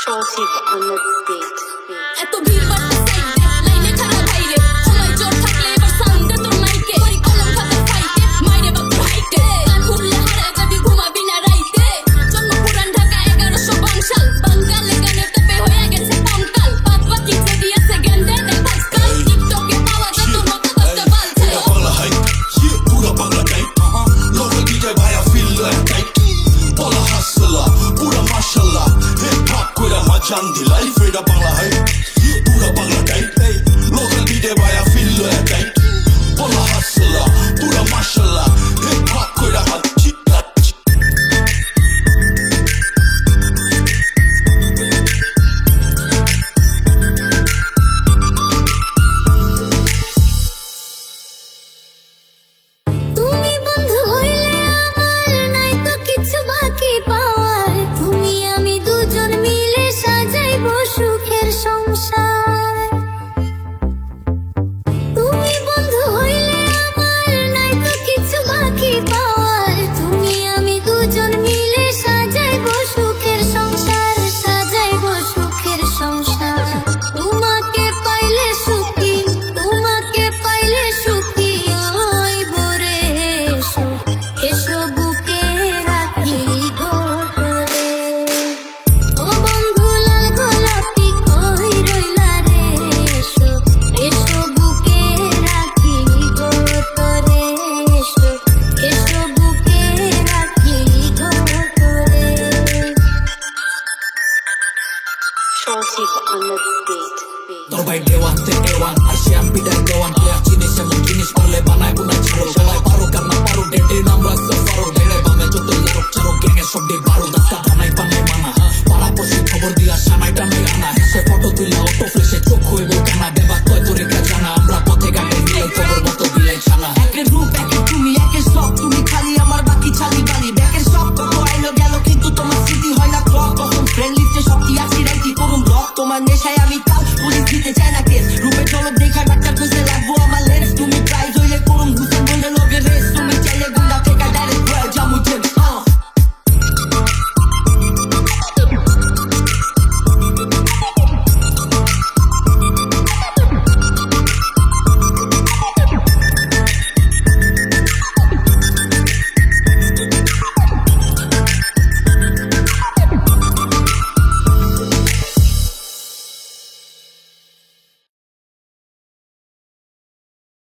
Salty on the beat. এত ভিড় বাড়তেছে লাইনে খারাপ ভাইরে সময় জোর থাকলে এবার সাউন্ডে তোর মাইকে ওই কলম খাতা ফাইটে মাইরে বাপ হাইটে কান খুললে হারা যাবি ঘুমাবি না রাইতে জন্ম পুরান ঢাকা 1152 সাল বাঙালি গানে তোপে হয়ে গেছে পাঙ্কাল বাদ বাকি যে দিয়েছে গেন্দে দেখ আজকাল টিকটকে পাওয়া যায় তোর মতো দশটা বাল চাই বাংলা হাই পুরা বাংলা টাইপ লোকাল ডিজে ভাইয়া ফিল লাইক টাইপ বলা হাসলা পুরা মাশাআল্লাহ হিপ হপ কইরা মাজান দিলাই ফেরা বাংলা হাই পুরা বাংলা টাইপ লোকাল ডিজে ভাইয়া ফিল লাইক টাইপ বলা হাসলা পুরা মাশাআল্লাহ হিপ হপ কইরা মাজান তুমি বন্ধু হইলে আমার নাই তো কিছু বাকি পাওয়ার তুমি আমি দুজন মিলে সাজাইবো সুখের সংসার তুমি বন্ধু হইলে আমার নাই তো কিছু বাকি পাওয়ার তুমি আমি দুজন মিলে সাজাইবো সুখের সংসার সাজাইবো সুখের সংসার তোমাকে পাইলে সুখী তোমাকে পাইলে সুখী হইব রে এসো এসো বুকে রাখি ধরে ও বন্ধু লাল গোলাপি কই রইলা রে এসো এসো বুকে রাখি ধরে এসো এসো বুকে রাখি ধরে Salty on the beat. তোর ভাই দেওয়ান থেকে ওয়ান আসি আমি বিদায় দেওয়ান প্লেয়ার জিনিস এমন জিনিস পারলে বানায় বুনা ছাড়ো সবাই পারো কান্না পারো ডেটে নাম রাখতে পারো ডেড়ে বামে যত লারক চারো গ্যাংয়ে সব ডে বারো দাস্তা বানাই বানাই মানা পাড়া পড়শি খবর দিয়া সানাই টানাই আনা হেসে ফটো তুইলা অটো ফ্লেশে চোখ হইব কানা দেবা কয় তোর একা জানা আমরা পথে ঘাটে দিলে খবর মতো দিলাই ছানা একের রূপ একের তুমি একের সব তুমি খালি আমার বাকি ছালি বালি ব্যাকের সব কত আইলো গেল কিন্তু তোমার স্মৃতি হয় না ক্লক কখন ফ্রেন্ড লিস্টে সব কি আছি রাইতি করুন ব্লক তোমার নেশায় আমি কাল পুলিশ দিতে চাই না কে